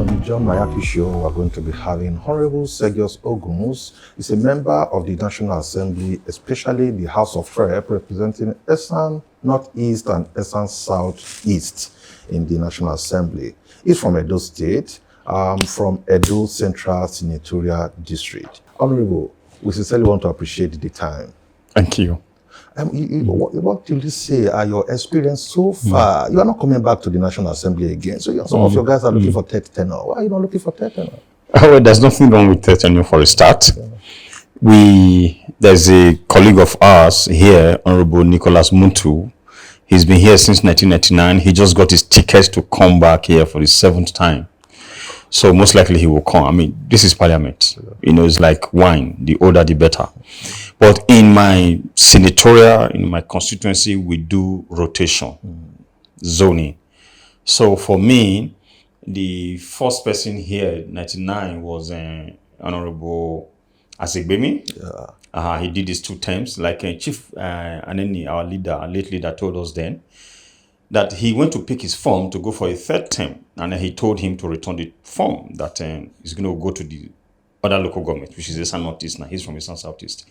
On the John Mayaki show, we're going to be having Honorable Sergius Ogun. He's a member of the National Assembly, especially the House of Rep, representing Esan Northeast and Esan Southeast in the National Assembly. He's from Edo State, from Edo Central Senatorial District. Honorable, we sincerely want to appreciate the time. Thank you. What do you say are your experience so far? You are not coming back to the National Assembly again. So some of your guys are looking for third tenure. Why are you not looking for third tenure? Well, there's nothing wrong with third tenure for a start. There's a colleague of ours here, Honorable Nicholas Muntu. He's been here since 1999. He just got his ticket to come back here for the 7th time. So most likely he will come. I mean, this is parliament. You know, it's like wine. The older, the better. But in my senatorial, in my constituency, we do rotation, zoning. So for me, the first person here, 99, was Honorable Asegbemi. Yeah. He did his 2 terms. Like Chief Aneni, our leader, our late leader, told us then that he went to pick his form to go for a 3rd term. And he told him to return the form that he's going to go to the other local government, which is Esan Northeast. Now he's from Esan Southeast.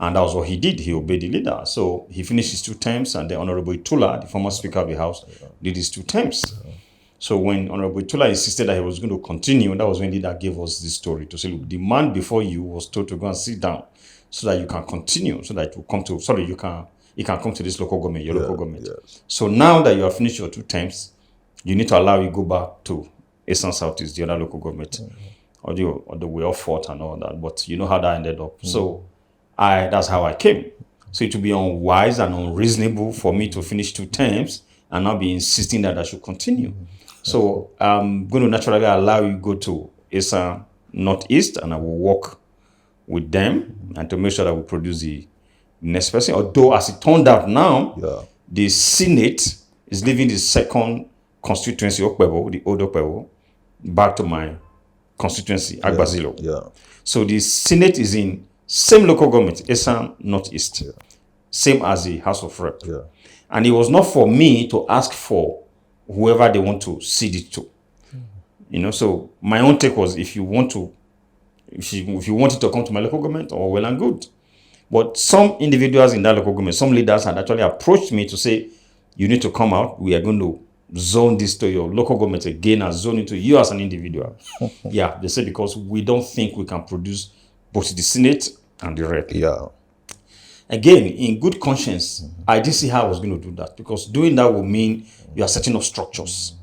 And that was what he did. He obeyed the leader. So he finished his 2 terms, and the Honorable Itula, the former Speaker of the House, did his 2 terms. So when Honorable Itula insisted that he was going to continue, that was when the leader gave us this story to say, look, the man before you was told to go and sit down so that you can continue, so that you come to, you can come to this local government, your local government. Yes. So now that you have finished your 2 terms, you need to allow you go back to Esan Southeast, the other local government. Although we all fought and all that, but you know how that ended up. So that's how I came. So it would be unwise and unreasonable for me to finish 2 terms and not be insisting that I should continue. So I'm going to naturally allow you go to Esan Northeast, and I will work with them and to make sure that we produce the next person. Although, as it turned out now, the Senate is leaving the 2nd constituency, Okpebo, the old Okpebo, back to my constituency, Agbazilo. Yeah. So the Senate is in same local government, Esan Northeast, same as the House of Rep. Yeah. And it was not for me to ask for whoever they want to cede it to. You know, so my own take was, if you want it to come to my local government, or well and good. But some individuals in that local government, some leaders had actually approached me to say, you need to come out. We are going to zone this to your local government again and zone it to you as an individual. Yeah, they said, because we don't think we can produce both the Senate and the Rep. Yeah. Again, in good conscience, I didn't see how I was going to do that, because doing that would mean you are setting up structures.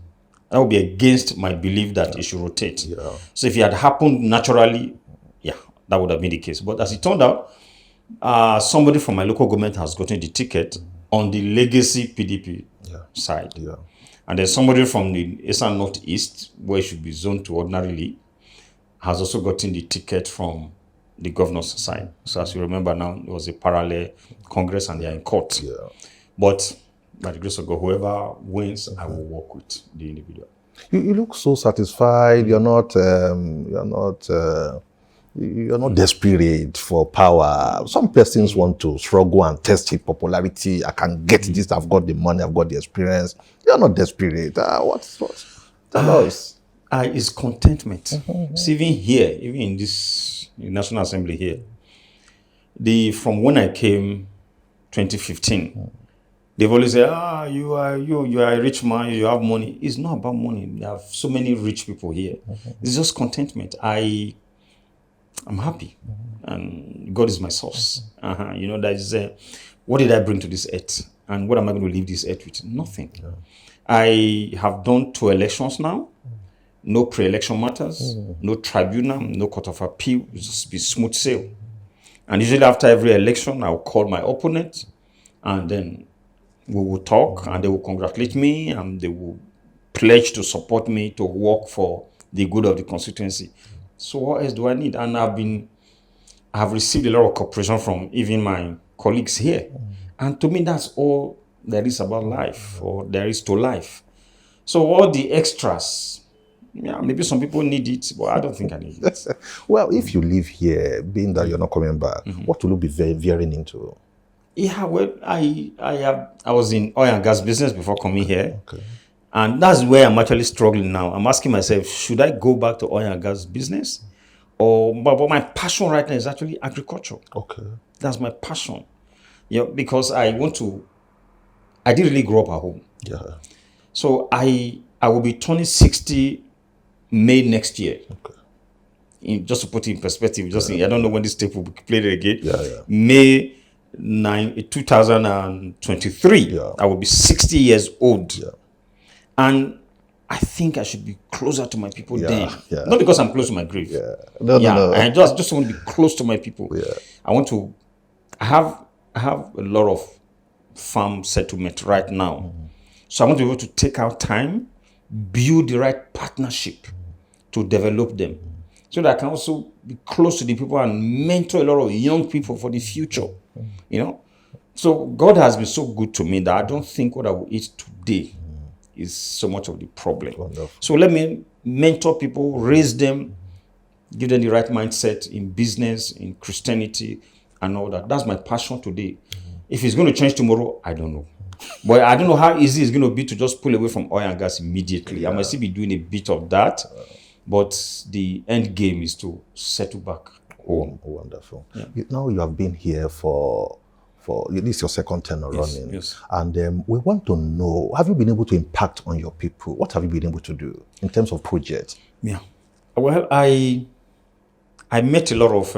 That would be against my belief that it should rotate. Yeah. So if it had happened naturally, that would have been the case. But as it turned out, somebody from my local government has gotten the ticket on the legacy PDP side. Yeah. And then somebody from the Esan Northeast, where it should be zoned to ordinarily, has also gotten the ticket from the governor's side. So as you remember now, it was a parallel Congress and they are in court. Yeah. But by the grace of God, whoever wins, I will work with the individual. You look so satisfied. You're not desperate for power. Some persons want to struggle and test his popularity. I can get this. I've got the money. I've got the experience. You're not desperate. What's tell us? It's contentment. See, even here, even in this National Assembly here, from when I came, 2015, they've always said, you are a rich man. You have money. It's not about money. There are so many rich people here. It's just contentment. I'm happy, and God is my source. You know, that is what did I bring to this earth, and what am I going to leave this earth with? Nothing. Yeah. I have done 2 elections now. No pre-election matters, no tribunal, no court of appeal. It's just be smooth sail. And usually after every election, I'll call my opponent, and then we will talk, and they will congratulate me, and they will pledge to support me to work for the good of the constituency. So what else do I need? And I have received a lot of cooperation from even my colleagues here. And to me, that's all there is about life, or there is to life. So all the extras, maybe some people need it, but I don't think I need it. Well, if you live here, being that you're not coming back, what will you be veering into? Yeah, well, I was in oil and gas business before coming here. Okay. And that's where I'm actually struggling now. I'm asking myself, should I go back to oil and gas business? But my passion right now is actually agriculture. Okay. That's my passion. Because I didn't really grow up at home. Yeah. So I will be turning 60 May next year. Okay. Just to put it in perspective, I don't know when this tape will be played again. Yeah. May 2023. Yeah. I will be 60 years old. Yeah. And I think I should be closer to my people then. Yeah. Not because I'm close to my grave. Yeah. No. I just want to be close to my people. Yeah. I have a lot of farm settlement right now. So I want to be able to take out time, build the right partnership to develop them. So that I can also be close to the people and mentor a lot of young people for the future. So God has been so good to me that I don't think what I will eat today is so much of the problem. Wonderful. So let me mentor people, raise them, give them the right mindset in business, in Christianity, and all that. That's my passion today. If it's going to change tomorrow, I don't know. But I don't know how easy it's going to be to just pull away from oil and gas immediately. I might still be doing a bit of that, but the end game is to settle back home. Wonderful. Yeah. Now you have been here for this is your second tenure running. Yes. And we want to know, have you been able to impact on your people? What have you been able to do in terms of projects? Yeah. Well, I met a lot of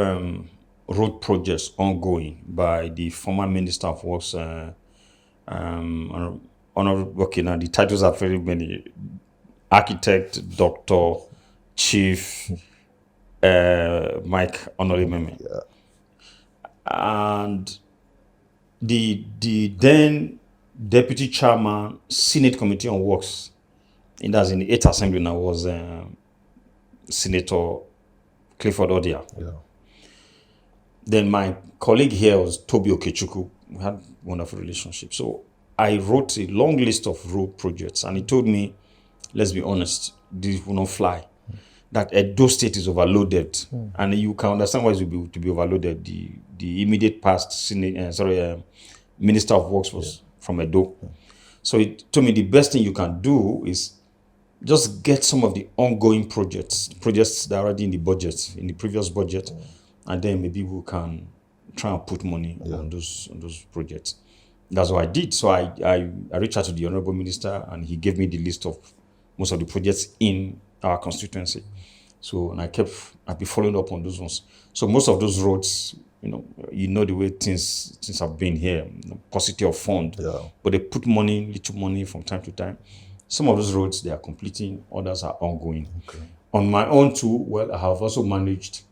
road projects ongoing by the former Minister of Works, now the titles are very many: Architect, Doctor, Chief, Mike Honorememe. Yeah. And the then Deputy Chairman, Senate Committee on Works, in the 8th Assembly now, was Senator Clifford Odia. Yeah. Then my colleague here was Toby Okechukwu. We had a wonderful relationship. So I wrote a long list of road projects, and he told me, let's be honest, this will not fly. That Edo State is overloaded, and you can understand why it will be overloaded. The immediate past Minister of Works was from Edo. So he told me the best thing you can do is just get some of the ongoing projects that are already in the budget, in the previous budget, and then maybe we can try and put money on those projects. That's what I did. So I reached out to the Honorable Minister, and he gave me the list of most of the projects in our constituency. So, and I've been following up on those ones. So most of those roads, the way things have been here, paucity of fund, but they put little money from time to time. Some of those roads, they are completing, others are ongoing. Okay. On my own too, well, I have also managed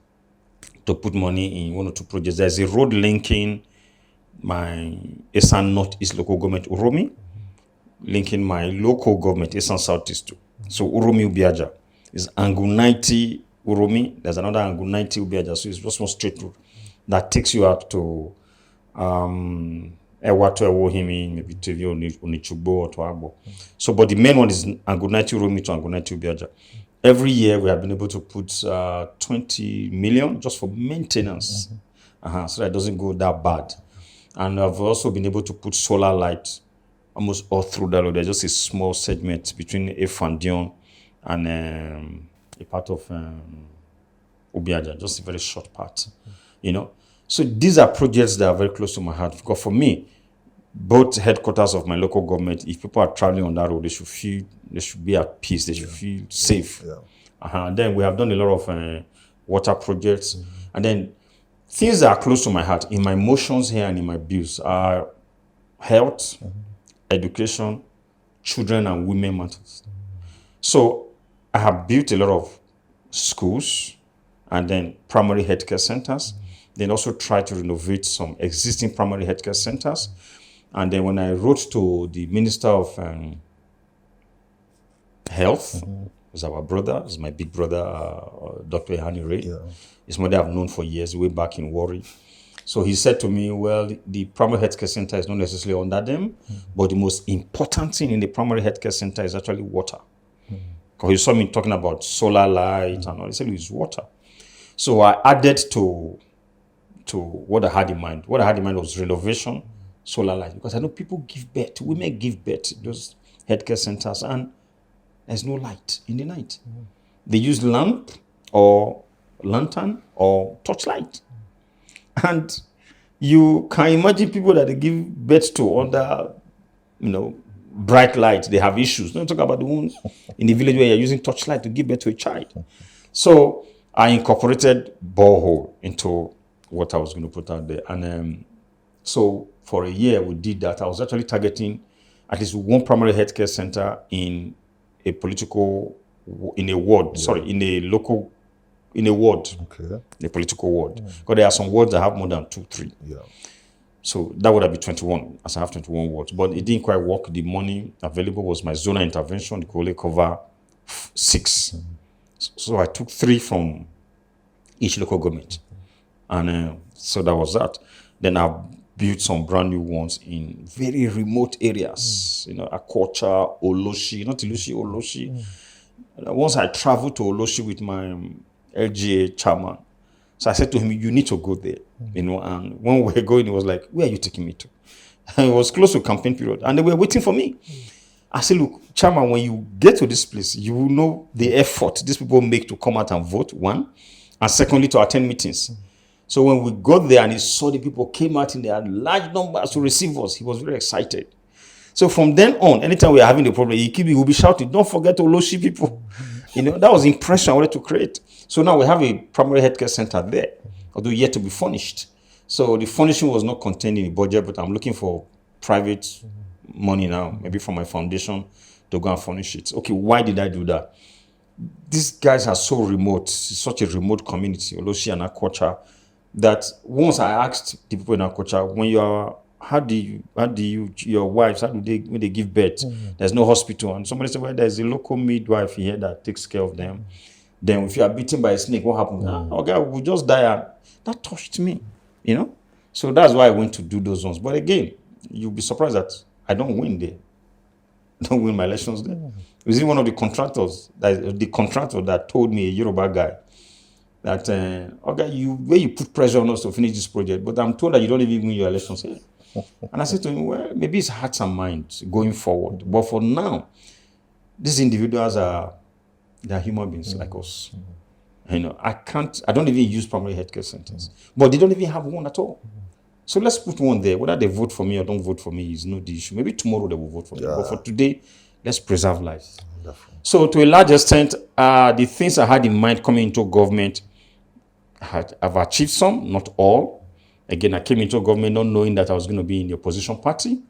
to put money in one or two projects. There's a road linking my Esan Northeast local government, Uromi, linking my local government, Esan Southeast too. So Uromi Ubiaja is Angle 90 Uromi. There's another Angle 90 Ubiaja. So it's just one straight road that takes you out to Ewato Ewohimi, maybe TV Onichugbo or Toagbo. So, but the main one is Angle 90 Uromi to Angle 90 Ubiaja. Every year we have been able to put 20 million just for maintenance, so that it doesn't go that bad. And I've also been able to put solar light almost all through that road. There's just a small segment between Efandion and a part of Obiaja, just a very short part, So these are projects that are very close to my heart. Because for me, both headquarters of my local government, if people are traveling on that road, they should be at peace, they should feel safe. And then we have done a lot of water projects. And then things that are close to my heart, in my motions here and in my bills, are health, education, children and women matters. So I have built a lot of schools and then primary healthcare centers. Then also try to renovate some existing primary healthcare centers. And then when I wrote to the Minister of Health, who's our brother, is my big brother, Dr. Ehani Ray. His mother I've known for years, way back in Warri. So he said to me, well, the primary healthcare center is not necessarily under them, but the most important thing in the primary healthcare center is actually water. Because he saw me talking about solar light and all. He said it was water. So I added to what I had in mind. What I had in mind was renovation, solar light. Because I know people give birth, women give birth to those healthcare centers. And there's no light in the night. They use lamp or lantern or torchlight. And you can imagine people that they give birth to under, bright light, they have issues. Don't talk about the one in the village where you're using torchlight to give birth to a child. So I incorporated borehole into what I was going to put out there. And so for a year we did that. I was actually targeting at least one primary healthcare center in a ward, in a ward, a political ward. Because there are some wards that have more than 2, 3. Yeah. So that would have been 21, as I have 21 wards. But it didn't quite work. The money available was my zonal intervention. It could only cover 6. So I took 3 from each local government. And so that was that. Then I built some brand new ones in very remote areas. Akocha, Oloshi, not Ilushi, Oloshi. Once I traveled to Oloshi with my LGA chairman. So I said to him, you need to go there. And when we were going, he was like, where are you taking me to? And it was close to campaign period. And they were waiting for me. I said, look, chairman, when you get to this place, you will know the effort these people make to come out and vote, one. And secondly, to attend meetings. So when we got there and he saw the people came out in their large numbers to receive us, he was very excited. So from then on, anytime we are having a problem, he will be shouting, don't forget to Oloshi people. That was the impression I wanted to create. So now we have a primary healthcare center there, although yet to be furnished. So the furnishing was not contained in the budget, but I'm looking for private money now, maybe from my foundation, to go and furnish it. Okay, why did I do that? These guys are so remote, it's such a remote community, Oloshi and Akocha, that once I asked the people in Akocha, when you are, your wives, when they give birth, there's no hospital. And somebody said, well, there's a local midwife here that takes care of them. Then if you are bitten by a snake, what happens? Okay, we'll just die. And that touched me, So that's why I went to do those ones. But again, you'll be surprised that I don't win there. I don't win my elections there. It was even one of the contractors, the contractor that told me, a Yoruba guy, that, where you put pressure on us to finish this project, but I'm told that you don't even win your elections here. And I said to him, well, maybe it's hearts and minds going forward. But for now, these individuals they're human beings like us. I don't even use primary healthcare centers. But they don't even have one at all. So let's put one there. Whether they vote for me or don't vote for me is not the issue. Maybe tomorrow they will vote for me. But for today, let's preserve life. Wonderful. So to a large extent, the things I had in mind coming into government, I've achieved some, not all. Again, I came into government not knowing that I was going to be in the opposition party.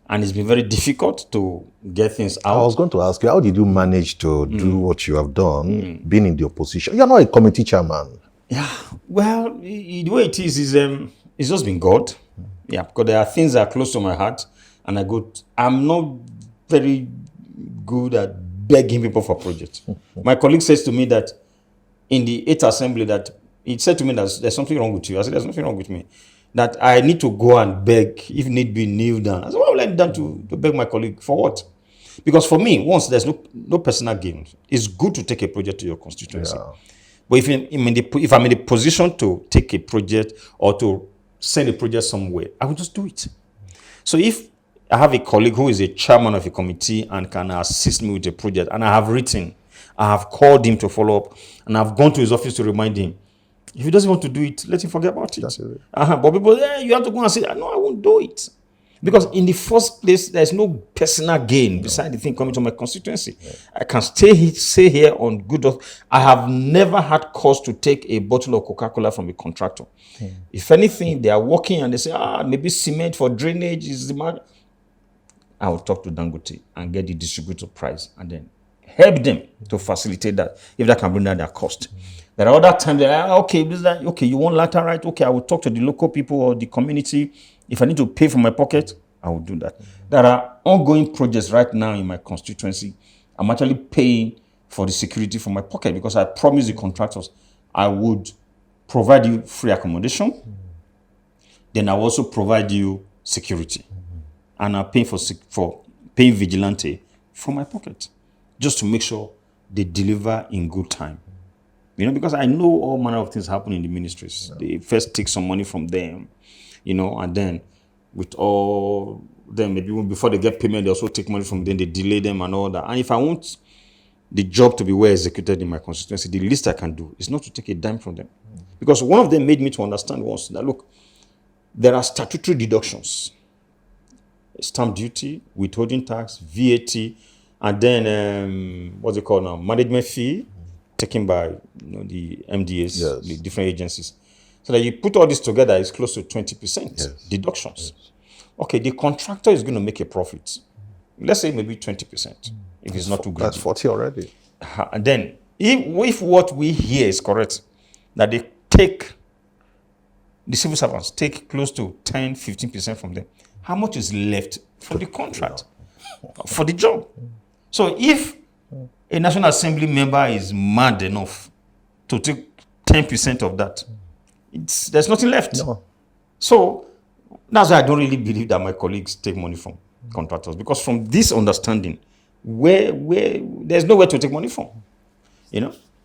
And it's been very difficult to get things out. I was going to ask you, how did you manage to do what you have done, being in the opposition? You're not a committee chairman. Yeah, well, the way it is it's just been God. Yeah, because there are things that are close to my heart. And I'm not very good at begging people for projects. My colleague says to me that in the 8th assembly that he said to me that there's something wrong with you. I said, there's nothing wrong with me. That I need to go and beg, if need be, kneel down. I said, why would I kneel down to beg my colleague? For what? Because for me, once there's no personal gain, it's good to take a project to your constituency. Yeah. But if I'm in the position to take a project or to send a project somewhere, I will just do it. So if I have a colleague who is a chairman of a committee and can assist me with a project, and I have called him to follow up, and I've gone to his office to remind him, if he doesn't want to do it, let him forget about it. But people, you have to go and say, no, I won't do it. Because in the first place, there's no personal gain beside the thing coming to my constituency. Yeah. I can stay here on good authority. I have never had cause to take a bottle of Coca-Cola from a contractor. If anything, they are working and they say, maybe cement for drainage is the matter. I will talk to Dangote and get the distributor price and then help them to facilitate that, if that can bring down their cost. There are other times that, okay, you want laterite? Okay, I will talk to the local people or the community. If I need to pay from my pocket, I will do that. There are ongoing projects right now in my constituency. I'm actually paying for the security from my pocket because I promised the contractors I would provide you free accommodation. Then I will also provide you security. And I'm paying for paying vigilante from my pocket, just to make sure they deliver in good time. Because I know all manner of things happen in the ministries. Yeah. They first take some money from them, and then with all then maybe even before they get payment, they also take money from them, they delay them and all that. And if I want the job to be well executed in my constituency, the least I can do is not to take a dime from them. Because one of them made me to understand once that, look, there are statutory deductions. Stamp duty, withholding tax, VAT, and then, what's it called now? Management fee taken by the MDAs, Yes. the different agencies. So that you put all this together, it's close to 20% Yes. deductions. Yes. Okay, the contractor is going to make a profit. Let's say maybe 20%, if it's not too greedy. That's 40 already. And then, if what we hear is correct, that they take, the civil servants take close to 10, 15% from them, how much is left for the contract, for the job? So if a National Assembly member is mad enough to take 10% of that, there's nothing left. No. So that's why I don't really believe that my colleagues take money from contractors, because from this understanding, where there's nowhere to take money from,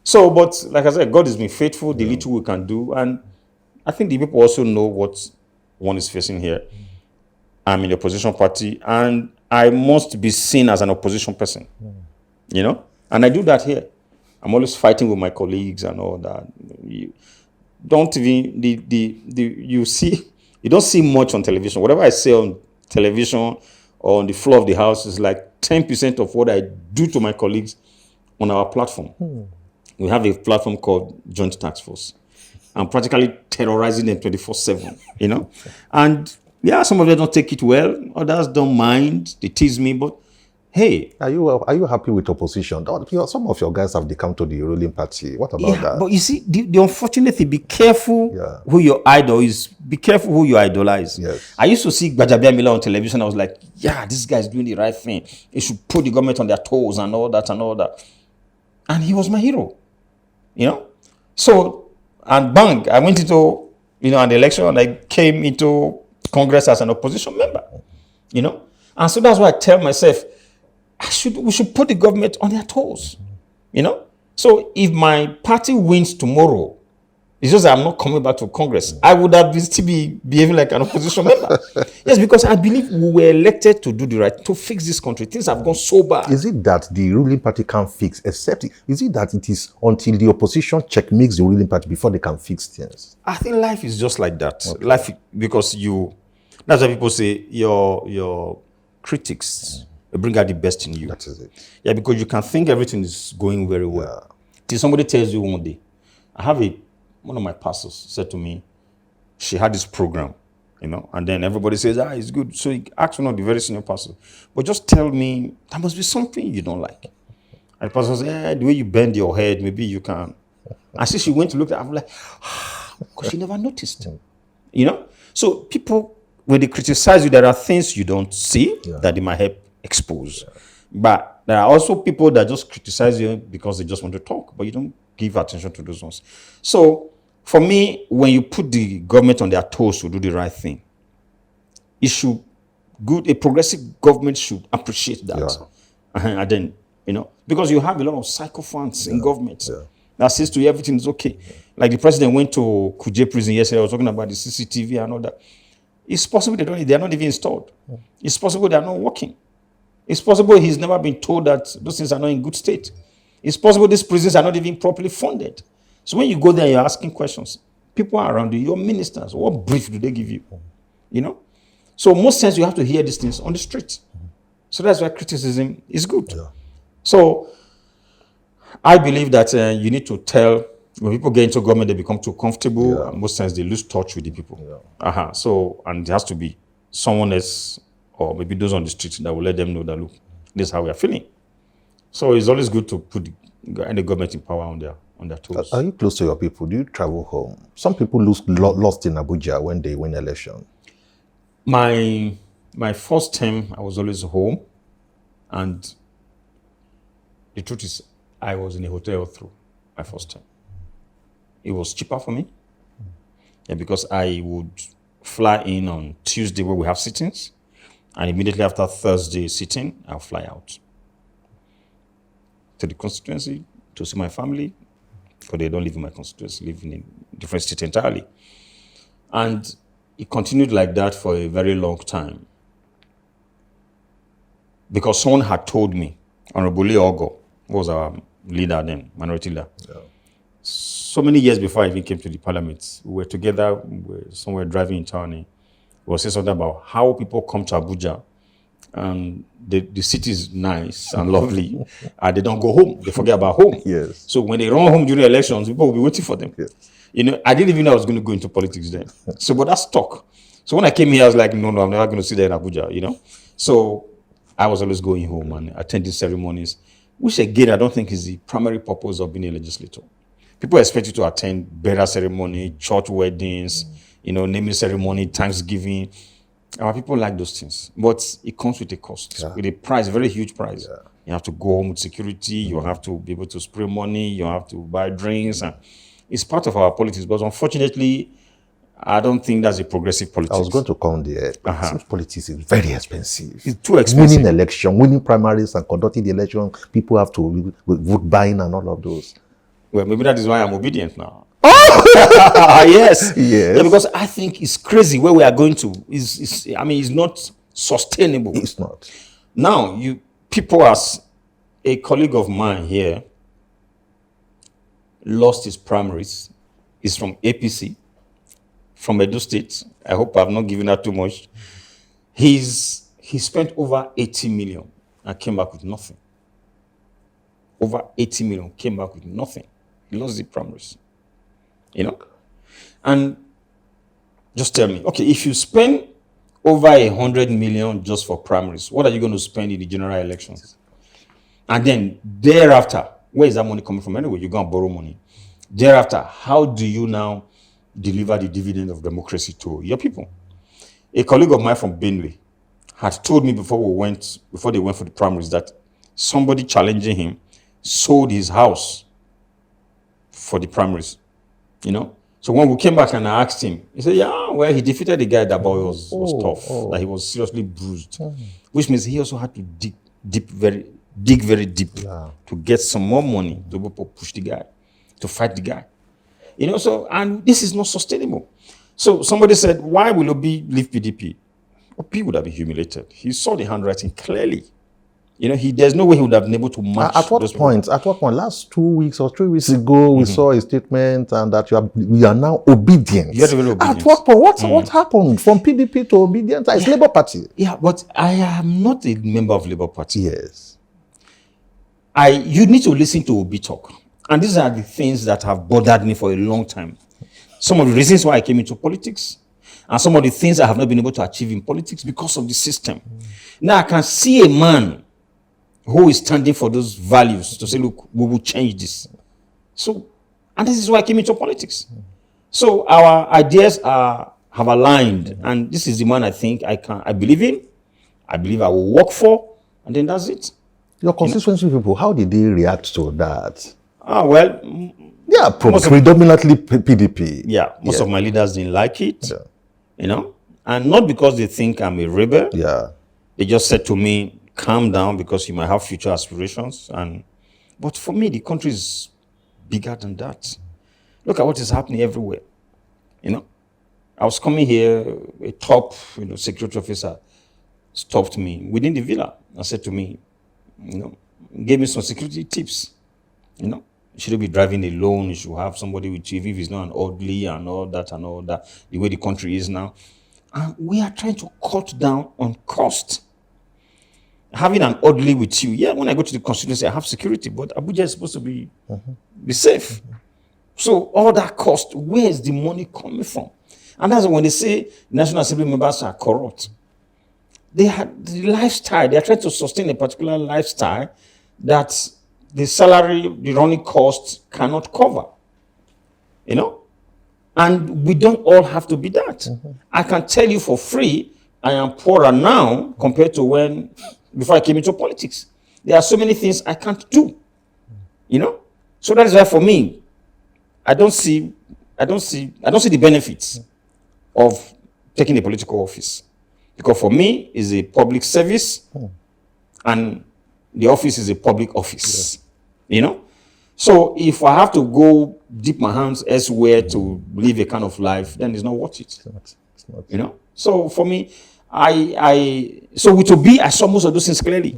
So, but like I said, God has been faithful. The little we can do, and I think the people also know what one is facing here. I'm in the opposition party, and I must be seen as an opposition person, and I do that here. I'm always fighting with my colleagues and all that. You don't you don't see much on television. Whatever I say on television or on the floor of the house is like 10% of what I do to my colleagues on our platform. We have a platform called Joint Task Force. I'm practically terrorizing them 24/7, And yeah, some of them don't take it well. Others don't mind. They tease me, but hey. Are you happy with opposition? Some of your guys have become to the ruling party. What about that? But you see, the unfortunate thing, be careful who your idol is. Be careful who you idolize. Yes. I used to see Gbajabia Miller on television. I was like, yeah, this guy's doing the right thing. He should put the government on their toes and all that and all that. And he was my hero, So, and bang, I went into, an election, and I came into Congress as an opposition member, And so that's why I tell myself, we should put the government on their toes, So if my party wins tomorrow, it's just that I'm not coming back to Congress. I would have still be behaving like an opposition member. Yes, because I believe we were elected to do the right, to fix this country. Things have gone so bad. Is it that the ruling party can't fix, is it that it is until the opposition checkmates the ruling party before they can fix things? I think life is just like that. Okay. Life, because that's why people say your critics bring out the best in you. That is it. Yeah, because you can think everything is going very well. Till somebody tells you one day, one of my pastors said to me, she had this program, and then everybody says, it's good. So he asked one of the very senior pastors, but just tell me, there must be something you don't like. And the pastor said, the way you bend your head, maybe you can. And she went to look at it, I'm like, because she never noticed, So people, when they criticize you, there are things you don't see that they might help expose. But there are also people that just criticize you because they just want to talk, but you don't give attention to those ones. So for me, when you put the government on their toes to do the right thing, a progressive government should appreciate that. And then, because you have a lot of sycophants in government that says to you everything is okay. Like the president went to Kuje prison yesterday. I was talking about the CCTV and all that. It's possible they are not even installed. It's possible they are not working. It's possible he's never been told that those things are not in good state. It's possible these prisons are not even properly funded. So when you go there, you're asking questions. People are around you, your ministers, what brief do they give you? So most times you have to hear these things on the street. So that's why criticism is good. So I believe that you need to tell, when people get into government, they become too comfortable. And most times they lose touch with the people. So, and there has to be someone else, or maybe those on the street, that will let them know that, look, this is how we are feeling. So it's always good to put the government in power on their toes. Are you close to your people? Do you travel home? Some people lost in Abuja when they win election. My first term, I was always home. And the truth is, I was in a hotel through my first term. It was cheaper for me. Because I would fly in on Tuesday where we have sittings. And immediately after Thursday sitting, I'll fly out to the constituency to see my family, because they don't live in my constituency, live in a different state entirely. And it continued like that for a very long time. because someone had told me, Honorable Ogo was our leader then, minority leader. Yeah. So many years before I even came to the parliament, we were together, we were somewhere driving in town. We were saying something about how people come to Abuja and the city is nice and lovely, and they don't go home. They forget about home. Yes. So when they run home during elections, people will be waiting for them. Yes. You know, I didn't even know I was going to go into politics then. So, but that's talk. So when I came here, I was like, no, I'm never going to sit there in Abuja, you know. So I was always going home and attending ceremonies, which again, I don't think is the primary purpose of being a legislator. People expect you to attend burial ceremony, church weddings, you know, naming ceremony, Thanksgiving. Our people like those things, but it comes with a cost, with a price, a very huge price. Yeah. You have to go home with security. You have to be able to spray money. You have to buy drinks, and it's part of our politics. But unfortunately, I don't think that's a progressive politics. I was going to come there. Politics is very expensive. It's too expensive. Winning election, winning primaries, and conducting the election, people have to vote buying and all of those. Well, maybe that is why I'm obedient now. Oh! Yes. Yes. Yeah, because I think it's crazy where we are going to. It's not sustainable. It's not. Now, people, as a colleague of mine here lost his primaries. He's from APC, from Edo State. I hope I've not given out too much. He spent over 80 million and came back with nothing. Over 80 million, came back with nothing. He lost the primaries. You know? And just tell me, okay, if you spend over 100 million just for primaries, what are you going to spend in the general elections? And then thereafter, where is that money coming from anyway? You're going to borrow money. Thereafter, how do you now deliver the dividend of democracy to your people? A colleague of mine from Benue had told me before they went for the primaries, that somebody challenging him sold his house for the primaries, you know. So when we came back and I asked him, he said, yeah, well, he defeated the guy that boy was tough, that he was seriously bruised, which means he also had to dig very deep to get some more money to push the guy, to fight the guy, you know. So, and this is not sustainable. So somebody said, why will Obi leave PDP? Obi would have been humiliated. He saw the handwriting clearly. You know, there's no way he would have been able to match. At what point? Last 2 weeks or 3 weeks ago, we saw a statement and that we are now obedient. You are very obedient. At what point? What happened from PDP to Obidient? It's Labour Party. Yeah, but I am not a member of Labour Party. Yes. You need to listen to Obi talk. And these are the things that have bothered me for a long time. Some of the reasons why I came into politics, and some of the things I have not been able to achieve in politics because of the system. Now I can see a man who is standing for those values to say, look, we will change this. So, and this is why I came into politics. So our ideas have aligned, and this is the man I think I believe in, I believe I will work for, and then that's it. Your constituency people, how did they react to that? Well, yeah, predominantly PDP. Yeah, most of my leaders didn't like it, you know, and not because they think I'm a rebel. Yeah. They just said to me, calm down because you might have future aspirations. But for me, the country is bigger than that. Look at what is happening everywhere. You know, I was coming here, a top, security officer stopped me within the villa and said to me, gave me some security tips. You know, you shouldn't be driving alone. You should have somebody with you if it's not an orderly and all that, the way the country is now. And we are trying to cut down on cost. Having an orderly with you, yeah, when I go to the constituency, I have security, but Abuja is supposed to be safe. So all that cost, where is the money coming from? And that's when they say National Assembly members are corrupt. They had the lifestyle, they are trying to sustain a particular lifestyle that the salary, the running costs cannot cover. You know? And we don't all have to be that. I can tell you for free, I am poorer now compared to before I came into politics. There are so many things I can't do. You know? So that is why for me, I don't see the benefits of taking a political office. Because for me, it's a public service and the office is a public office. Yeah. You know? So if I have to go dip my hands elsewhere to live a kind of life, then it's not worth it. It's not. You know? So for me, So with Obi, I saw most of those things clearly.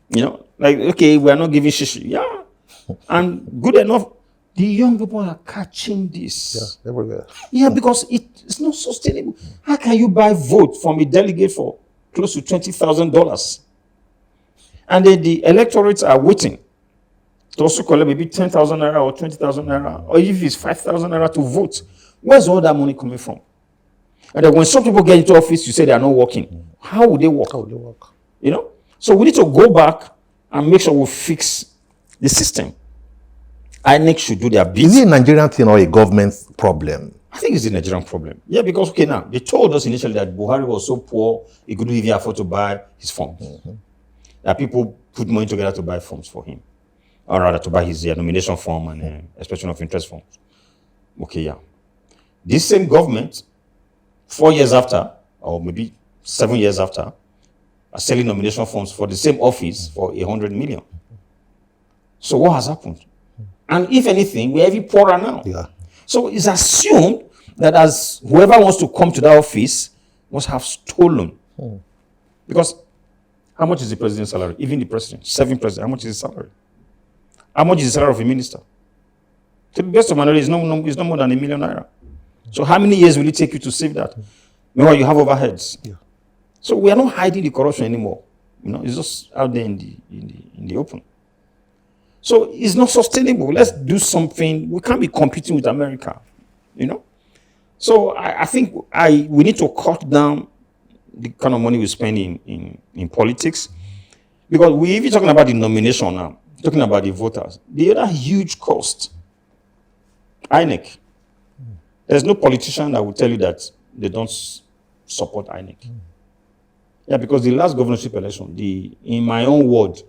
You know, like, okay, we are not giving shishi. Yeah. And good enough, the young people are catching this. Yeah, everywhere. Yeah, because it's not sustainable. How can you buy vote from a delegate for close to $20,000? And then the electorates are waiting to also collect maybe 10,000 naira or 20,000 naira, or if it's 5,000 naira to vote. Where's all that money coming from? And then when some people get into office, you say they are not working. How would they work? How would they work? You know? So we need to go back and make sure we fix the system. INEC should do their bit. Is it a Nigerian thing or a government problem? I think it's a Nigerian problem. Yeah, because, okay, now, they told us initially that Buhari was so poor, he couldn't even afford to buy his forms. That people put money together to buy forms for him. Or rather, to buy his nomination form and expression of interest forms. Okay, yeah. This same government, 4 years after, or maybe 7 years after, are selling nomination forms for the same office for 100 million. So what has happened? And if anything, we're even poorer now. Yeah. So it's assumed that as whoever wants to come to that office must have stolen. Because how much is the president's salary? Even the president, serving president, how much is his salary? How much is the salary of a minister? To the best of my knowledge, it's no more than 1 million naira. So how many years will it take you to save that? Meanwhile, you have overheads. Yeah. So we are not hiding the corruption anymore. You know, it's just out there in the open. So it's not sustainable. Let's do something. We can't be competing with America, you know. So I think we need to cut down the kind of money we spend in politics, because we're even talking about the nomination now, talking about the voters. The other huge cost, INEC. There's no politician that will tell you that they don't support INEC. Yeah, because the last governorship election, in my own ward,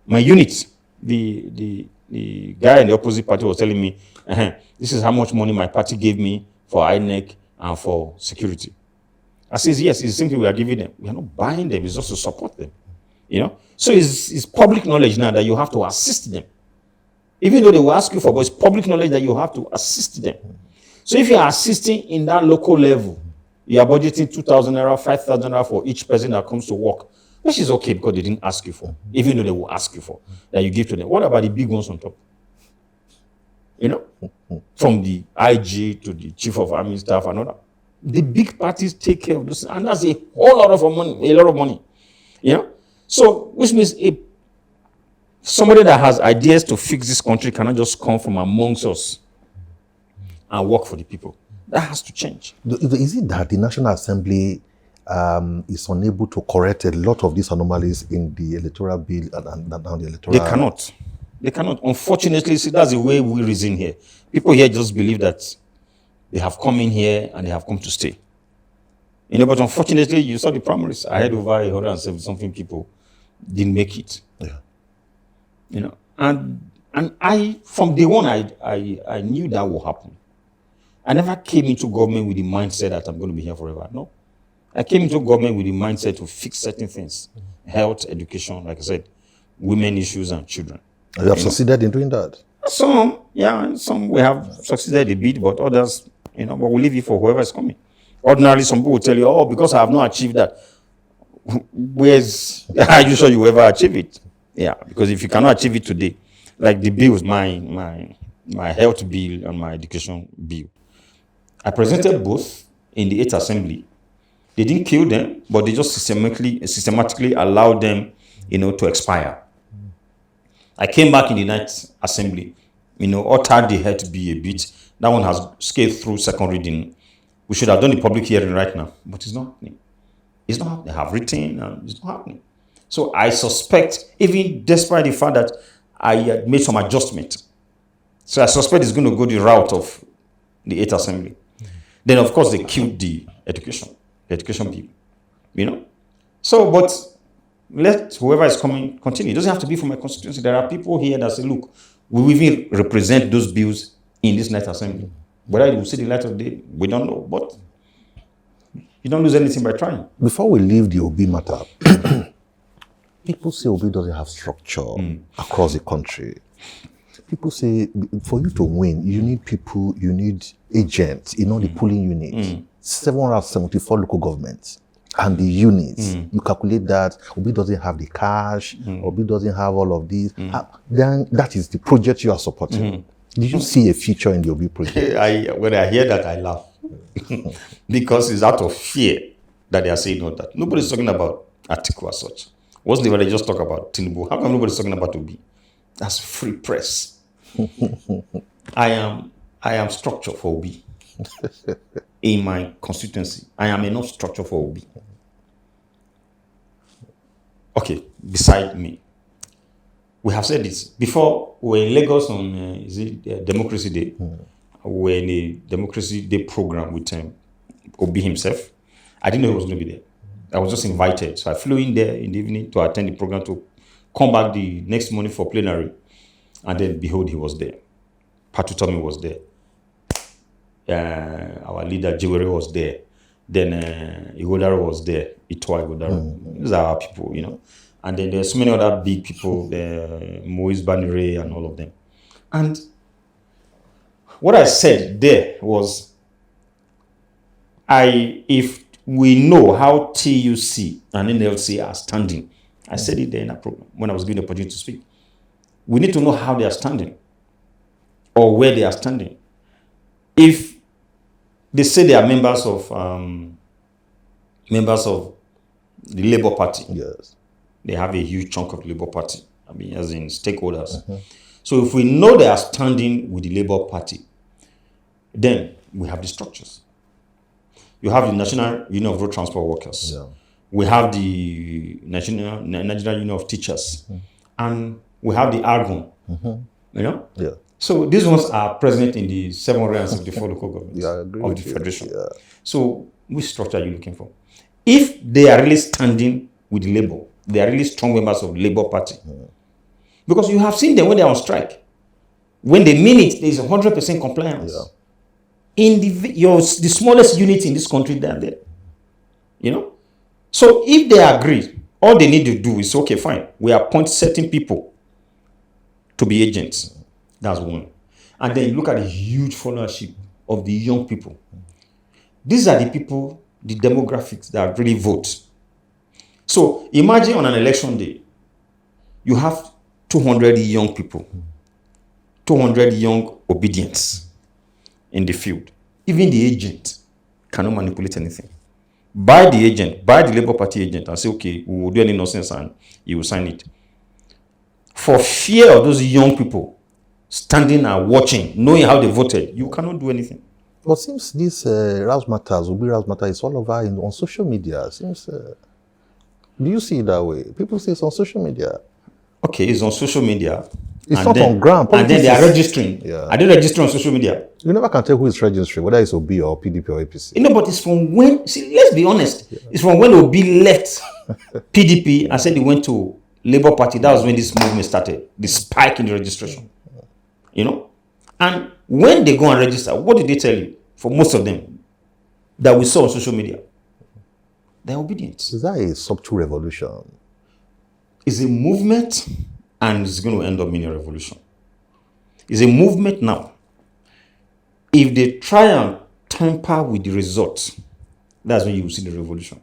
my unit, the guy in the opposite party was telling me, this is how much money my party gave me for INEC and for security. I says, yes, it's the same thing we are giving them. We are not buying them, it's just to support them. You know? So it's public knowledge now that you have to assist them. Even though they will ask you for, but it's public knowledge that you have to assist them. So if you are assisting in that local level, you are budgeting 2,000 naira, 5,000 naira for each person that comes to work, which is okay because they didn't ask you for, even though they will ask you for, that you give to them. What about the big ones on top? You know, from the IG to the chief of army staff and all that. The big parties take care of this, and that's a whole lot of money. You know, so which means somebody that has ideas to fix this country cannot just come from amongst us and work for the people. That has to change. Is it that the National Assembly is unable to correct a lot of these anomalies in the electoral bill and the electoral? They cannot. Unfortunately, see, that's the way we reason here. People here just believe that they have come in here and they have come to stay. You know, but unfortunately, you saw the primaries. I had over 170-something people didn't make it. Yeah. You know, and I, from day one, I knew that would happen. I never came into government with the mindset that I'm going to be here forever. No. I came into government with the mindset to fix certain things. Health, education, like I said, women issues and children. And you have succeeded in doing that? Some, yeah, some we have succeeded a bit, but others, you know, but we'll leave it for whoever is coming. Ordinarily, some people will tell you, oh, because I have not achieved that. Are you sure you ever achieve it? Yeah, because if you cannot achieve it today, like the bills, my health bill and my education bill, I presented both in the 8th Assembly. They didn't kill them, but they just systematically allowed them, you know, to expire. I came back in the 9th Assembly, you know, altered the health bill a bit. That one has scaled through second reading. We should have done the public hearing right now, but it's not happening. It's not happening. They have written, and it's not happening. So I suspect, even despite the fact that I had made some adjustment, so I suspect it's going to go the route of the 8th Assembly. Then, of course, they killed the education bill, you know. So, but let whoever is coming continue. It doesn't have to be from my constituency. There are people here that say, look, we will even represent those bills in this 9th Assembly. Whether it will see the light of day, we don't know. But you don't lose anything by trying. Before we leave the Obi matter, people say Obi doesn't have structure across the country. People say for you to win, you need people, you need agents, you know, the polling units. 774 local governments. and the units, you calculate that Obi doesn't have the cash, Obi doesn't have all of these, then that is the project you are supporting. Did you see a future in the Obi project? When I hear that, I laugh. Because it's out of fear that they are saying all that. Nobody's talking about Atiku as such. What's the they just talk about Tinubu? How come nobody's talking about Obi? That's free press. I am structure for Obi. In my constituency, I am enough structure for Obi. Okay, beside me. We have said this before. We were in Lagos on Democracy Day. We were in a Democracy Day program with Obi himself. I didn't know he was going to be there. I was just invited. So I flew in there in the evening to attend the program, to come back the next morning for plenary. And then, behold, he was there. Patutomi was there. Our leader, Jiwere, was there. Then Igodaro was there. Itwa Igodaro. These are our people, you know. And then there's so many other big people, Moise Banire and all of them. And what I said there was, if we know how TUC and NLC are standing, I said it there in a program when I was given the opportunity to speak. We need to know how they are standing or where they are standing. If they say they are members of the Labour Party, Yes. they have a huge chunk of the Labour Party. I mean, as in stakeholders. So if we know they are standing with the Labour Party, then we have the structures. You have the National Union of Road Transport Workers. Yeah. We have the National Union of Teachers. And we have the Argon. You know? Yeah. So these ones are present in the 774 local governments Yeah, I agree of with the you. Federation. Yeah. So which structure are you looking for? If they are really standing with Labour, they are really strong members of the Labour Party. Because you have seen them when they are on strike. When they mean it, there is 100% compliance. Yeah. In the smallest unit in this country, they are there. You know? So if they agree, all they need to do is, okay, fine, we appoint certain people to be agents. That's one. And then you look at the huge followership of the young people. These are the people, the demographics that really vote. So imagine on an election day, you have 200 young people, 200 young obedients in the field. Even the agent cannot manipulate anything. Buy the agent, buy the Labour Party agent and say, okay, we will do any nonsense and you will sign it. For fear of those young people standing and watching, knowing how they voted, you cannot do anything. But since this Razzmatazz, Obi Razzmatazz, is all over on social media, seems. Do you see it that way? People say it's on social media. Okay, it's on social media. It's not on ground. And then they are registering. Yeah. Are they registering on social media? You never can tell who is registering, whether it's Obi or PDP or APC. You know, but it's from when, see, let's be honest, it's from when Obi left PDP and said he went to Labour Party. That was when this movement started, the spike in the registration. You know? And when they go and register, what did they tell you? For most of them that we saw on social media, they're obedient. Is that a subtle revolution? It's a movement and it's going to end up being a revolution. It's a movement now. If they try and tamper with the results, that's when you will see the revolution.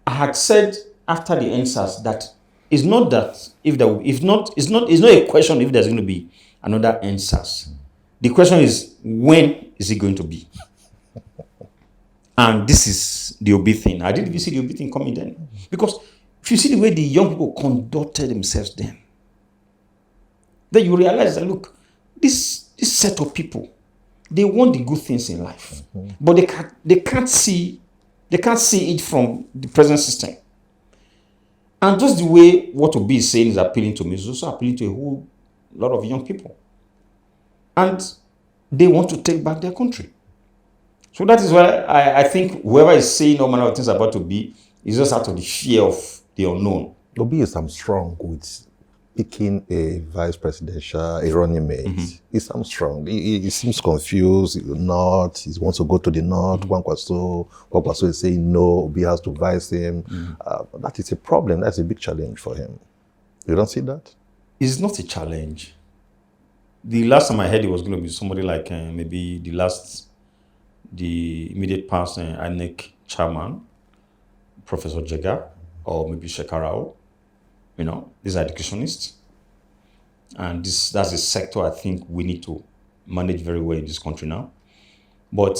I had said after the NSAS that it's not that it's not a question if there's going to be another NSAS. The question is, when is it going to be? And this is the Obi thing. I didn't even see the Obi thing coming then. Because if you see the way the young people conducted themselves then you realize that, look, this set of people, they want the good things in life. But they can't see it from the present system. And just the way what Obi is saying is appealing to me, is also appealing to a whole lot of young people. And they want to take back their country. So that is why I think whoever is saying all manner of things about Obi is just out of the fear of the unknown. Obi is strong with picking a vice presidential, a running mate. He's strong. He seems confused. He wants to go to the north. Kwankwaso is saying no. Obi has to vice him. That is a problem. That's a big challenge for him. You don't see that? It's not a challenge. The last time I heard it was going to be somebody like maybe the immediate past INEC chairman, Professor Jega or maybe Shekarao. These are educationists. And that's a sector I think we need to manage very well in this country now. But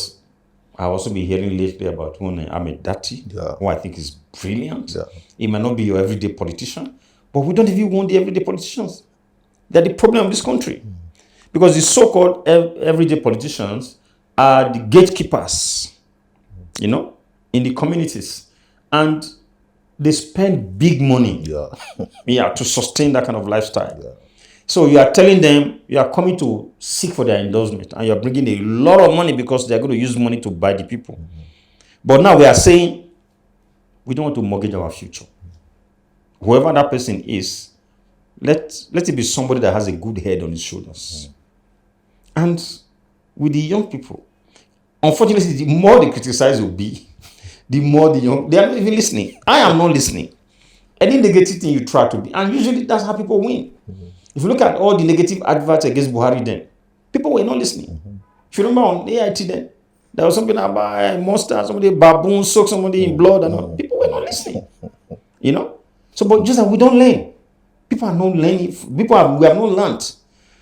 I've also been hearing lately about one Ahmed Dati, who I think is brilliant. Yeah. He might not be your everyday politician, but we don't even want the everyday politicians. They're the problem of this country. Because the so-called everyday politicians are the gatekeepers, in the communities. And they spend big money to sustain that kind of lifestyle. Yeah. So you are telling them you are coming to seek for their endorsement and you are bringing a lot of money because they are going to use money to buy the people. But now we are saying we don't want to mortgage our future. Whoever that person is, let it be somebody that has a good head on his shoulders. And with the young people, unfortunately, the more they criticize Obi, the more they are not even listening. I am not listening. Any negative thing you try to be, and usually that's how people win. If you look at all the negative adverts against Buhari then, people were not listening. If you remember on AIT then, there was something about a monster, somebody baboon soak somebody in blood and all. People were not listening. So, but just that we don't learn. People are not learning. We have not learned.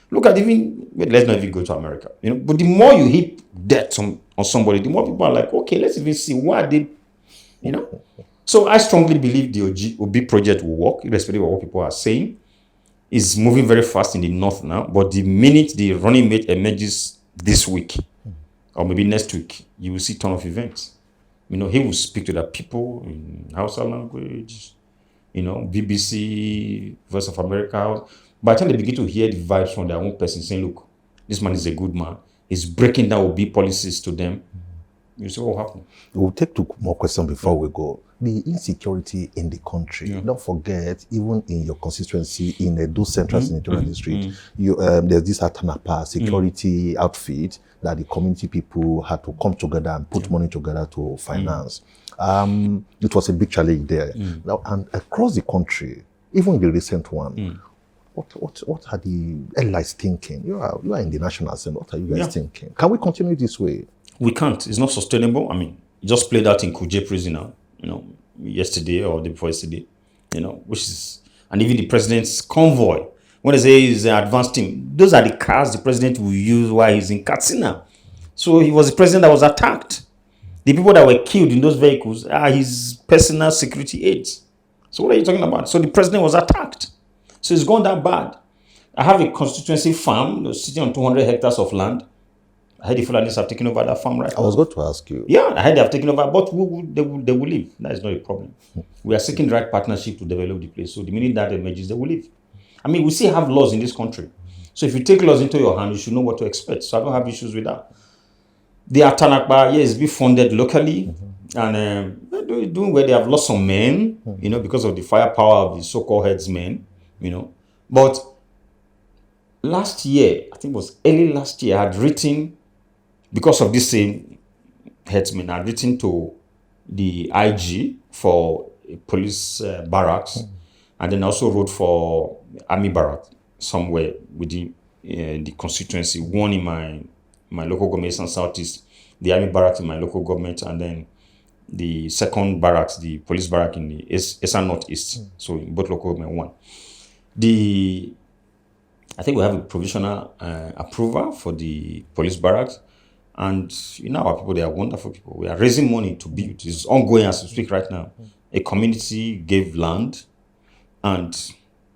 Look at let's not even go to America. But the more you heap debt on somebody, the more people are like, okay, let's even see why they, So I strongly believe the Obi project will work, irrespective of what people are saying. It's moving very fast in the north now, but the minute the running mate emerges this week, or maybe next week, you will see a ton of events. He will speak to the people in Hausa language, BBC, Voice of America. By the time they begin to hear the vibes from their own person saying, look, this man is a good man, he's breaking down Obi policies to them, you see what will happen. We'll take two more questions before we go. The insecurity in the country. Don't forget, even in your constituency, in Edo Central Senatorial District, there's this Atanapa security outfit that the community people had to come together and put money together to finance. It was a big challenge there. Now, and across the country, even the recent one, what are the allies thinking? You are in the National Assembly. What are you guys thinking? Can we continue this way? We can't. It's not sustainable. It just played out in Kuje prison now, yesterday or the day before yesterday, which is, and even the president's convoy, when they say he's an advanced team, those are the cars the president will use while he's in Katsina. So he was the president that was attacked. The people that were killed in those vehicles are his personal security aides. So what are you talking about? So the president was attacked. So it's gone that bad. I have a constituency farm sitting on 200 hectares of land. I heard the Fulanis have taken over that farm right now. I was going to ask you. Yeah, I heard they have taken over, but they will leave. That is not a problem. We are seeking the right partnership to develop the place. So the minute that emerges, they will leave. We still have laws in this country. So if you take laws into your hand, you should know what to expect. So I don't have issues with that. The Atanakba, yes, be funded locally. And they're doing where they have lost some men, because of the firepower of the so-called headsmen, But last year, I think it was early last year, I had written, because of this same headsman, I had written to the IG for police barracks, and then also wrote for army barracks somewhere within the constituency, one in my local government in Southeast, the army barracks in my local government, and then the second barracks, the police barrack in the Eastern Northeast, so in both local government one. I think we have a provisional approval for the police barracks. And our people, they are wonderful people. We are raising money to build. It's ongoing as we speak right now. A community gave land and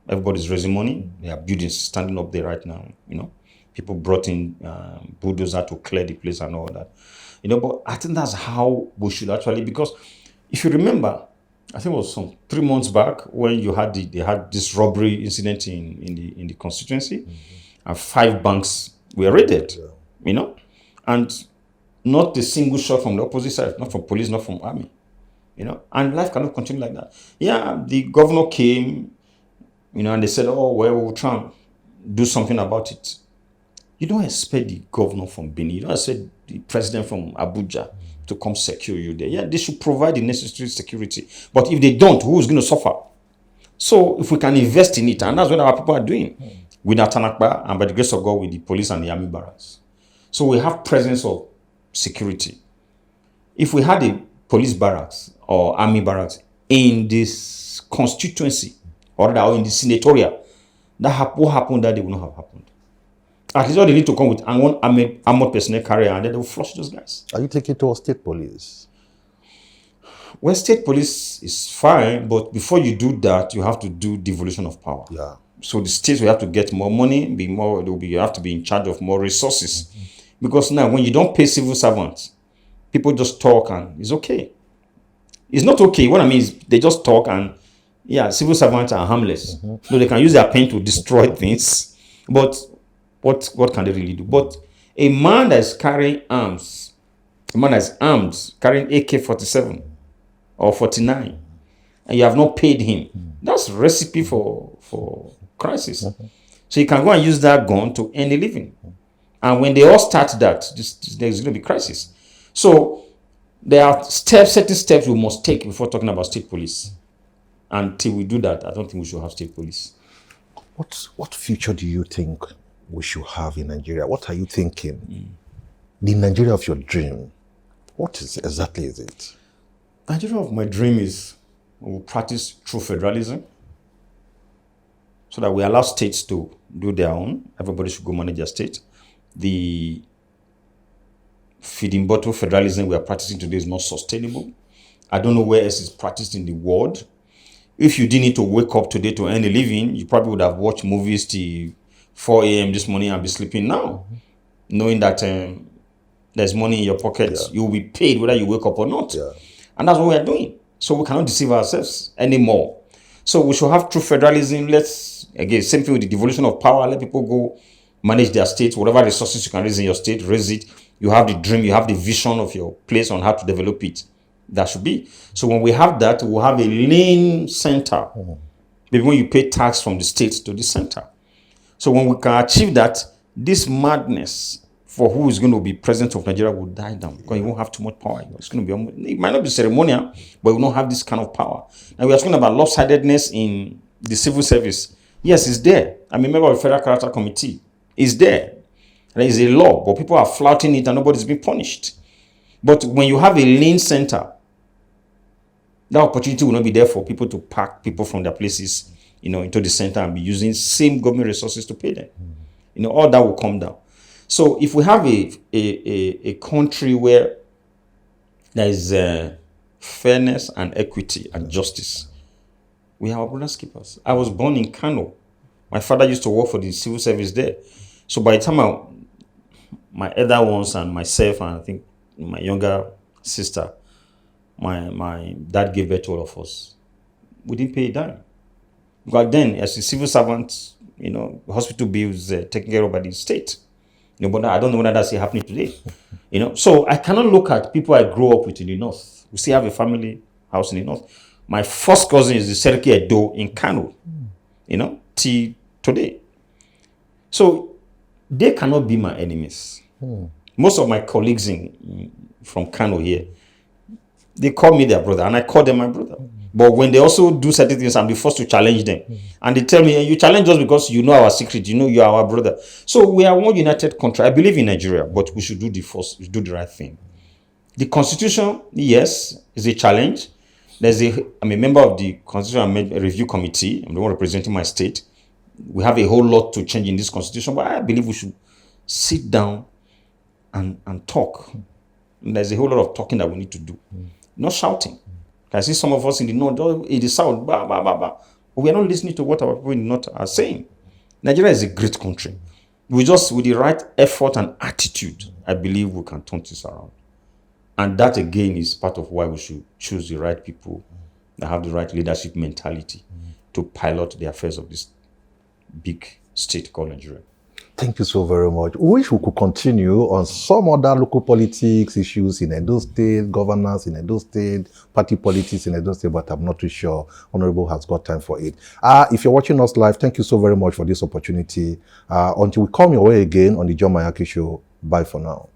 everybody's raising money. They are buildings standing up there right now. People brought in bulldozer to clear the place and all that. But I think that's how we should actually, because if you remember, I think it was some 3 months back when they had this robbery incident in the constituency, and 5 banks were raided, and not a single shot from the opposite side, not from police, not from army, and life cannot continue like that. Yeah, the governor came, and they said, oh, well, we'll try and do something about it. You don't expect the governor from Benin, you don't expect the president from Abuja to come secure you there. Yeah, they should provide the necessary security. But if they don't, who is going to suffer? So if we can invest in it, and that's what our people are doing with Atanakba, and by the grace of God, with the police and the army barracks. So we have presence of security. If we had a police barracks or army barracks in this constituency or in the senatorial, what happened that day will not have happened. At least all they need to come with and one armored personnel carrier, and then they will flush those guys. Are you taking to state police? Well, state police is fine, but before you do that, you have to do devolution of power. Yeah. So the states will have to get more money, you have to be in charge of more resources. Mm-hmm. Because now, when you don't pay civil servants, people just talk and it's okay. It's not okay. What I mean is they just talk and, yeah, civil servants are harmless. Mm-hmm. So they can use their pen to destroy things. But what can they really do? But a man that is carrying arms, a man that's armed, carrying AK-47 or 49, and you have not paid him, that's a recipe for crisis. Mm-hmm. So you can go and use that gun to earn a living. And when they all start that, there's going to be crisis. So there are certain steps we must take before talking about state police. Until we do that, I don't think we should have state police. What future do you think we should have in Nigeria? What are you thinking? The Nigeria of your dream, what exactly is it? Nigeria of my dream is we will practice true federalism so that we allow states to do their own. Everybody should go manage their state. The feeding bottle federalism we are practicing today is not sustainable. I don't know where else is practiced in the world. If you didn't need to wake up today to earn a living, you probably would have watched movies till 4 a.m. this morning and be sleeping now, knowing that there's money in your pocket. Yeah. You will be paid whether you wake up or not. Yeah. And that's what we are doing. So we cannot deceive ourselves anymore. So we should have true federalism. Again, same thing with the devolution of power. Let people go manage their state. Whatever resources you can raise in your state, raise it. You have the dream, you have the vision of your place on how to develop it. That should be. So when we have that, we'll have a lean center. Maybe when you pay tax from the state to the center. So when we can achieve that, this madness for who is going to be president of Nigeria will die down because you won't have too much power. It's going to be, it might not be ceremonial, but we will not have this kind of power. And we are talking about lopsidedness in the civil service. Yes, it's there. I'm a member of the Federal Character Committee. It's there. There is a law, but people are flouting it and nobody's being punished. But when you have a lean center, that opportunity will not be there for people to pack people from their places, into the center and be using same government resources to pay them. All that will come down. So if we have a country where there is fairness and equity and justice, we have our brothers keepers. I was born in Kano. My father used to work for the civil service there. So by the time my elder ones and myself and I think my younger sister, my dad gave birth to all of us, we didn't pay a dime. But then, as a civil servant, hospital bills taken care of by the state. But I don't know whether that's happening today. So I cannot look at people I grew up with in the north. We still have a family house in the north. My first cousin is the Sergius Ogun in Kano, till today. So they cannot be my enemies. Most of my colleagues from Kano here, they call me their brother, and I call them my brother. But when they also do certain things, I'm the first to challenge them. And they tell me, you challenge us because you know our secret, you are our brother. So we are one united country. I believe in Nigeria, but we should do the right thing. The Constitution, yes, is a challenge. I'm a member of the Constitution Review Committee. I'm the one representing my state. We have a whole lot to change in this Constitution, but I believe we should sit down and talk. And there's a whole lot of talking that we need to do. Not shouting. I see some of us in the north, in the south, blah, blah, blah, blah. But we are not listening to what our people in the north are saying. Nigeria is a great country. With the right effort and attitude, I believe we can turn this around. And that, again, is part of why we should choose the right people that have the right leadership mentality to pilot the affairs of this big state called Nigeria. Thank you so very much. We wish we could continue on some other local politics issues in Edo State, governance in Edo State, party politics in Edo State, but I'm not too sure Honorable has got time for it. If you're watching us live, thank you so very much for this opportunity. Until we come your way again on the John Mayaki Show, bye for now.